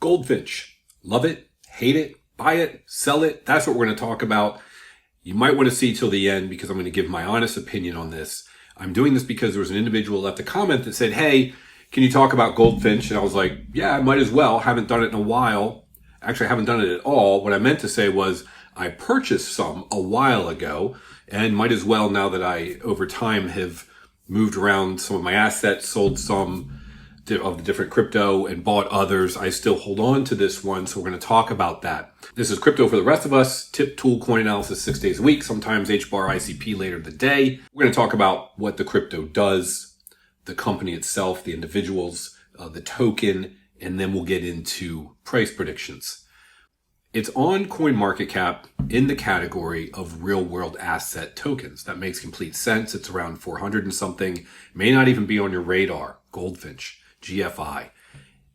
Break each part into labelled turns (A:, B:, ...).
A: Goldfinch. Love it, hate it, buy it, sell it. That's what we're going to talk about. You might want to see till the end because I'm going to give my honest opinion on this. I'm doing this because there was an individual left a comment that said, hey, can you talk about Goldfinch? And I was like, yeah, I might as well. Haven't done it in a while. Actually, I haven't done it at all. What I meant to say was I purchased some a while ago and might as well now that I, over time, have moved around some of my assets, sold some of the different crypto and bought others. I still hold on to this one, so we're going to talk about that. This is crypto for the rest of us. Tip, tool, coin analysis 6 days a week, sometimes HBAR, ICP later in the day. We're going to talk about what the crypto does, the company itself, the individuals, the token, and then we'll get into price predictions. It's on CoinMarketCap in the category of real-world asset tokens. That makes complete sense. It's around 400 and something. May not even be on your radar. Goldfinch, GFI.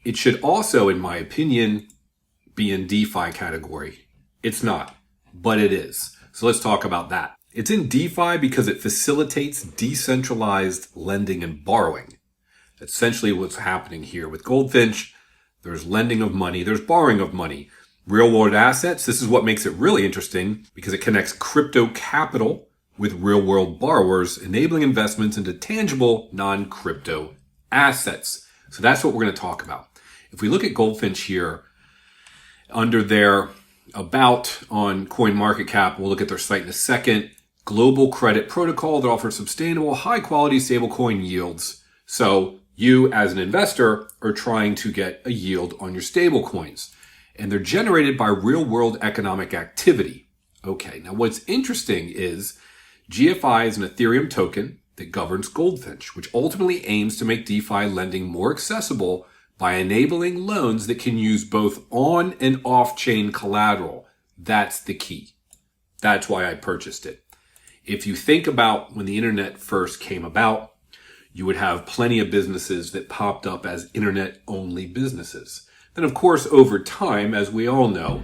A: It should also, in my opinion, be in DeFi category. It's not, but it is. So let's talk about that. It's in DeFi because it facilitates decentralized lending and borrowing. Essentially what's happening here with Goldfinch. There's lending of money. There's borrowing of money. Real world assets. This is what makes it really interesting because it connects crypto capital with real world borrowers, enabling investments into tangible non-crypto assets. So that's what we're going to talk about. If we look at Goldfinch here, under their about on CoinMarketCap, we'll look at their site in a second. Global credit protocol that offers sustainable, high quality stablecoin yields. So you as an investor are trying to get a yield on your stablecoins. And they're generated by real world economic activity. Okay, now what's interesting is GFI is an Ethereum token that governs Goldfinch, which ultimately aims to make DeFi lending more accessible by enabling loans that can use both on and off-chain collateral. That's the key. That's why I purchased it. If you think about when the internet first came about, you would have plenty of businesses that popped up as internet-only businesses. Then, of course, over time, as we all know,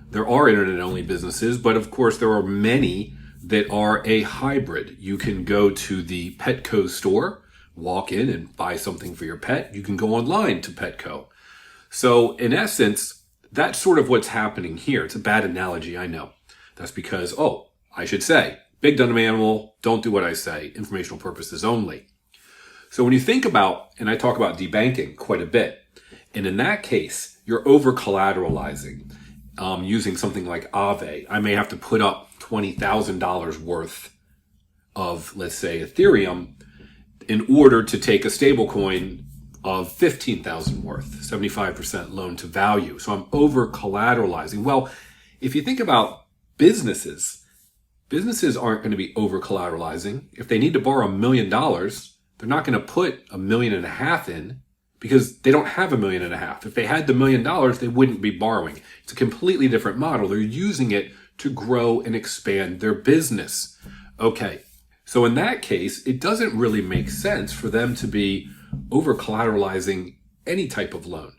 A: there are internet-only businesses, but of course, there are many that are a hybrid. You can go to the Petco store, walk in and buy something for your pet. You can go online to Petco. So, in essence, that's sort of what's happening here. It's a bad analogy, I know. That's because, I should say, big dumb animal, don't do what I say, informational purposes only. So when you think about, and I talk about debanking quite a bit, and in that case, you're over-collateralizing using something like Aave. I may have to put up $20,000 worth of, let's say, Ethereum in order to take a stablecoin of $15,000 worth, 75% loan to value. So I'm over-collateralizing. Well, if you think about businesses aren't going to be over-collateralizing. If they need to borrow $1 million, they're not going to put $1.5 million in, because they don't have $1.5 million. If they had the $1 million, they wouldn't be borrowing. It's a completely different model. They're using it to grow and expand their business. Okay, so in that case, it doesn't really make sense for them to be over-collateralizing any type of loan.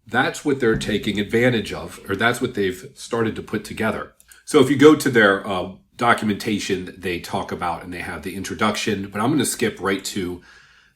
A: That's what they're taking advantage of, or that's what they've started to put together. So if you go to their documentation, they talk about, and they have the introduction, but I'm going to skip right to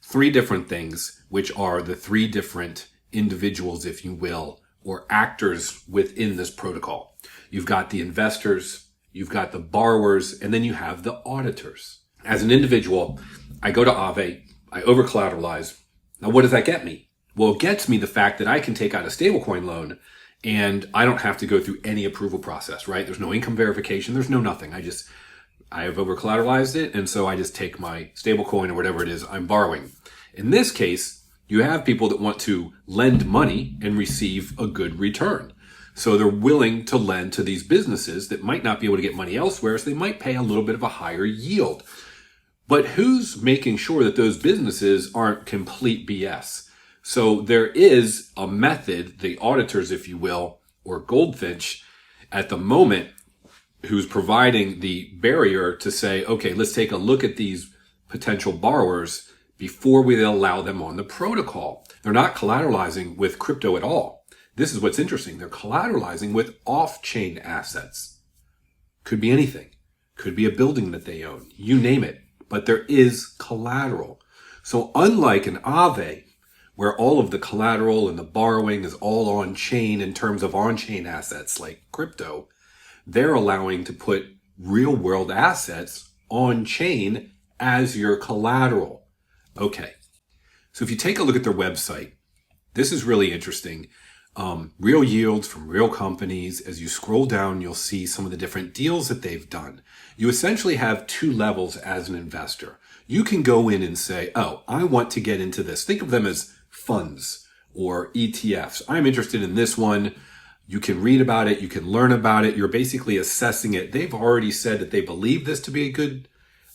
A: 3 different things, which are the 3 different individuals, if you will, or actors within this protocol. You've got the investors, you've got the borrowers, and then you have the auditors. As an individual, I go to Aave, I over-collateralize. Now, what does that get me? Well, it gets me the fact that I can take out a stablecoin loan and I don't have to go through any approval process, right? There's no income verification. There's no nothing. I have over-collateralized it, and so I just take my stablecoin or whatever it is I'm borrowing. In this case, you have people that want to lend money and receive a good return. So they're willing to lend to these businesses that might not be able to get money elsewhere, so they might pay a little bit of a higher yield. But who's making sure that those businesses aren't complete BS? So there is a method, the auditors, if you will, or Goldfinch, at the moment, who's providing the barrier to say, okay, let's take a look at these potential borrowers before we allow them on the protocol. They're not collateralizing with crypto at all. This is what's interesting. They're collateralizing with off-chain assets. Could be anything. Could be a building that they own. You name it. But there is collateral. So unlike an Aave, where all of the collateral and the borrowing is all on chain in terms of on-chain assets like crypto, they're allowing to put real world assets on chain as your collateral. Okay. So if you take a look at their website, this is really interesting. Real yields from real companies. As you scroll down, you'll see some of the different deals that they've done. You essentially have two levels as an investor. You can go in and say, oh, I want to get into this. Think of them as funds or ETFs. I'm interested in this one. You can read about it. You can learn about it. You're basically assessing it. They've already said that they believe this to be a good,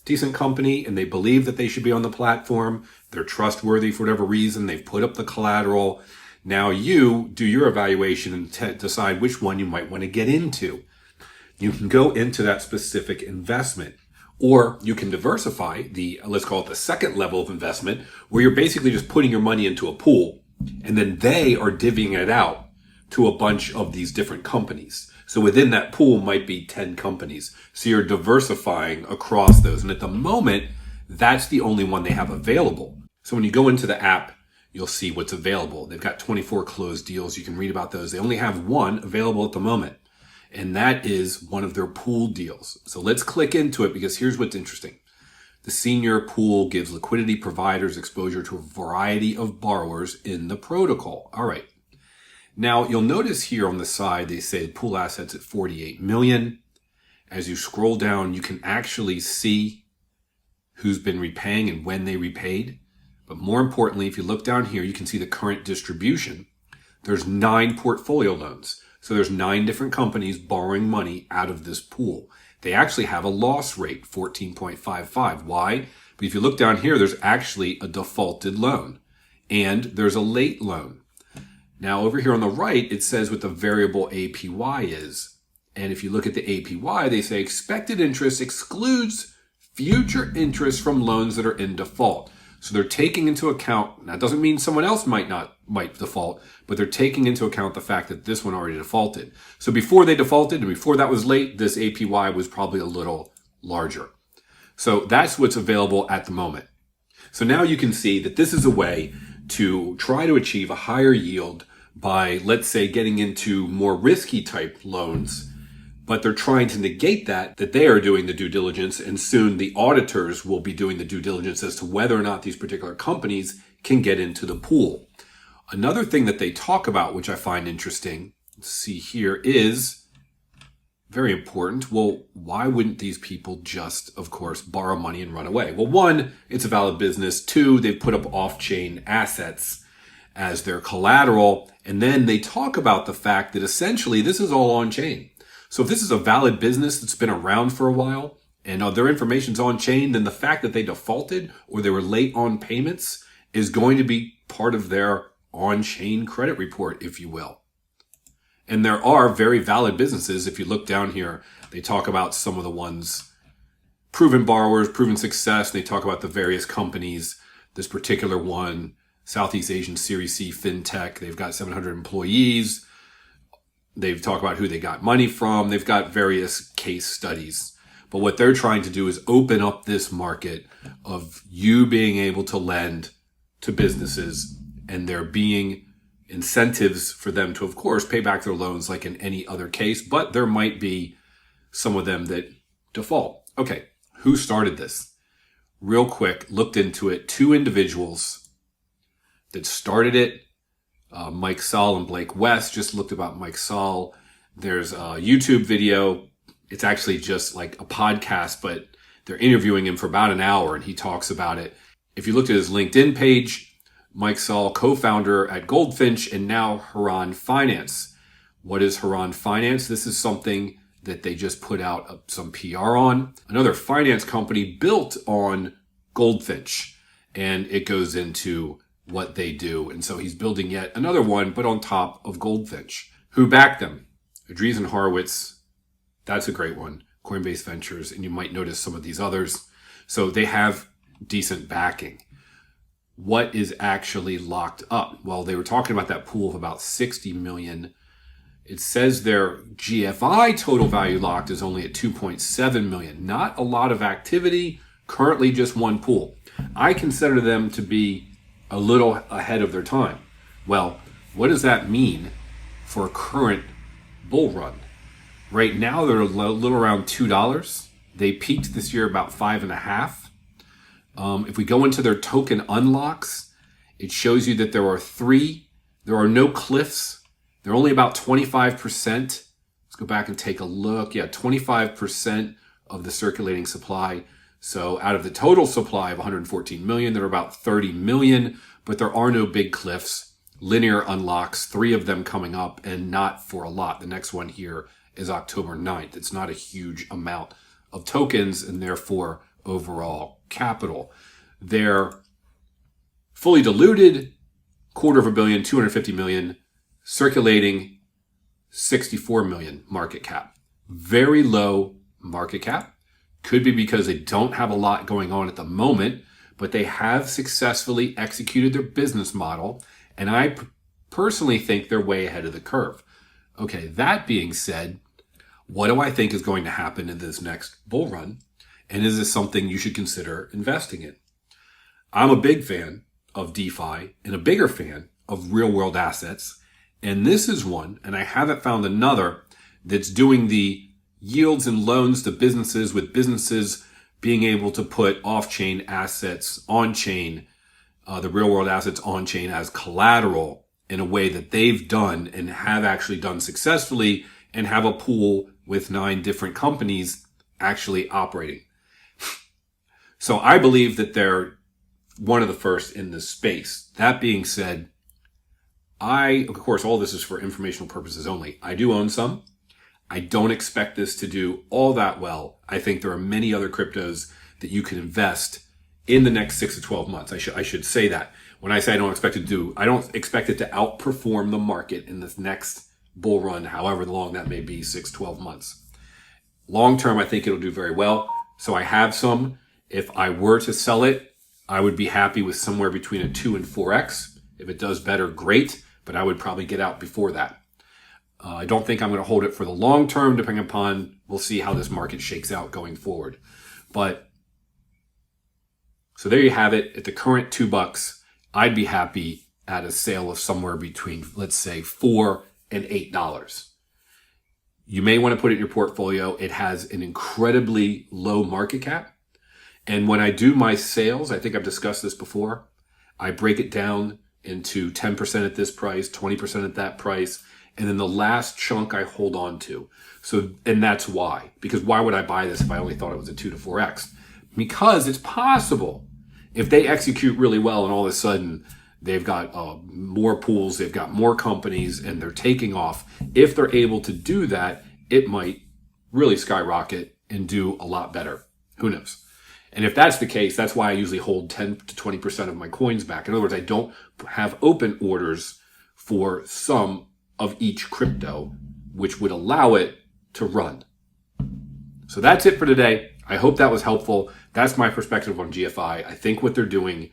A: decent company, and they believe that they should be on the platform. They're trustworthy for whatever reason. They've put up the collateral. Now you do your evaluation and decide which one you might want to get into. You can go into that specific investment, or you can diversify let's call it the second level of investment, where you're basically just putting your money into a pool, and then they are divvying it out to a bunch of these different companies. So within that pool might be 10 companies. So you're diversifying across those. And at the moment, that's the only one they have available. So when you go into the app, you'll see what's available. They've got 24 closed deals. You can read about those. They only have one available at the moment, and that is one of their pool deals. So let's click into it, because here's what's interesting. The senior pool gives liquidity providers exposure to a variety of borrowers in the protocol. All right. Now, you'll notice here on the side, they say pool assets at 48 million. As you scroll down, you can actually see who's been repaying and when they repaid. But more importantly, if you look down here, you can see the current distribution. There's 9 portfolio loans. So there's 9 different companies borrowing money out of this pool. They actually have a loss rate, 14.55. Why? But if you look down here, there's actually a defaulted loan, and there's a late loan. Now over here on the right, it says what the variable APY is. And if you look at the APY, they say expected interest excludes future interest from loans that are in default. So they're taking into account, that doesn't mean someone else might default, but they're taking into account the fact that this one already defaulted. So before they defaulted and before that was late, this APY was probably a little larger. So that's what's available at the moment. So now you can see that this is a way to try to achieve a higher yield by, let's say, getting into more risky type loans, but they're trying to negate that they are doing the due diligence, and soon the auditors will be doing the due diligence as to whether or not these particular companies can get into the pool. Another thing that they talk about, which I find interesting, let's see here, is very important. Well, why wouldn't these people just, of course, borrow money and run away? Well, one, it's a valid business. Two, they've put up off-chain assets as their collateral. And then they talk about the fact that essentially this is all on-chain. So if this is a valid business that's been around for a while and their information's on-chain, then the fact that they defaulted or they were late on payments is going to be part of their on-chain credit report, if you will. And there are very valid businesses. If you look down here, they talk about some of the ones, proven borrowers, proven success. They talk about the various companies. This particular one, Southeast Asian Series C FinTech, they've got 700 employees. They've talked about who they got money from. They've got various case studies. But what they're trying to do is open up this market of you being able to lend to businesses, and there being incentives for them to, of course, pay back their loans like in any other case, but there might be some of them that default. Okay, who started this? Real quick, looked into it. 2 individuals that started it, Mike Saul and Blake West. Just looked about Mike Saul. There's a YouTube video. It's actually just like a podcast, but they're interviewing him for about an hour and he talks about it. If you looked at his LinkedIn page, Mike Saul, co-founder at Goldfinch and now Haran Finance. What is Haran Finance? This is something that they just put out some PR on. Another finance company built on Goldfinch, and it goes into what they do. And so he's building yet another one, but on top of Goldfinch. Who backed them? Andreessen Horowitz. That's a great one. Coinbase Ventures. And you might notice some of these others. So they have decent backing. What is actually locked up? Well, they were talking about that pool of about 60 million. It says their GFI total value locked is only at 2.7 million. Not a lot of activity. Currently just one pool. I consider them to be a little ahead of their time. Well, what does that mean for a current bull run? Right now, they're a little around $2. They peaked this year about 5.5. If we go into their token unlocks, it shows you that there are no cliffs. They're only about 25%. Let's go back and take a look. Yeah, 25% of the circulating supply. So out of the total supply of 114 million, they're about 30 million, but there are no big cliffs. Linear unlocks, 3 of them coming up, and not for a lot. The next one here is October 9th. It's not a huge amount of tokens and therefore overall capital. They're fully diluted, $250 million, 250 million, circulating 64 million market cap. Very low market cap. Could be because they don't have a lot going on at the moment, but they have successfully executed their business model. And I personally think they're way ahead of the curve. Okay, that being said, what do I think is going to happen in this next bull run? And is this something you should consider investing in? I'm a big fan of DeFi and a bigger fan of real world assets. And this is one, and I haven't found another that's doing the yields and loans to businesses with businesses being able to put off-chain assets on-chain, the real world assets on-chain as collateral in a way that they've done and have actually done successfully and have a pool with 9 different companies actually operating. So I believe that they're one of the first in this space. That being said, of course, all this is for informational purposes only. I do own some. I don't expect this to do all that well. I think there are many other cryptos that you can invest in the next 6 to 12 months. I should say that. When I say I don't expect it to outperform the market in this next bull run, however long that may be, 6, 12 months. Long term, I think it'll do very well. So I have some. If I were to sell it, I would be happy with somewhere between a 2 and 4x. If it does better, great. But I would probably get out before that. I don't think I'm going to hold it for the long term, depending upon, we'll see how this market shakes out going forward. But, so there you have it. At the current $2, I'd be happy at a sale of somewhere between, let's say, $4 and $8. You may want to put it in your portfolio. It has an incredibly low market cap. And when I do my sales, I think I've discussed this before, I break it down into 10% at this price, 20% at that price, and then the last chunk I hold on to. So, and that's why. Because why would I buy this if I only thought it was a 2 to 4x? Because it's possible if they execute really well and all of a sudden they've got more pools, they've got more companies, and they're taking off. If they're able to do that, it might really skyrocket and do a lot better. Who knows? And if that's the case, that's why I usually hold 10 to 20% of my coins back. In other words, I don't have open orders for some of each crypto, which would allow it to run. So that's it for today. I hope that was helpful. That's my perspective on GFI. I think what they're doing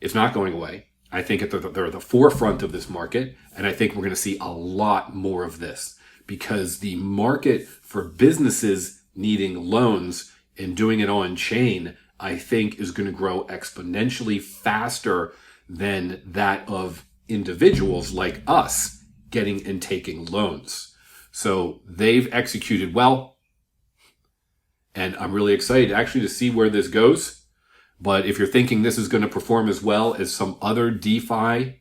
A: is not going away. I think they're at the forefront of this market, and I think we're going to see a lot more of this because the market for businesses needing loans and doing it on chain, I think, is going to grow exponentially faster than that of individuals like us getting and taking loans. So they've executed well, and I'm really excited actually to see where this goes. But if you're thinking this is going to perform as well as some other DeFi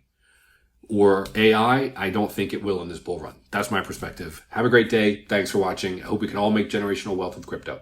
A: or AI, I don't think it will in this bull run. That's my perspective. Have a great day. Thanks for watching. I hope we can all make generational wealth with crypto.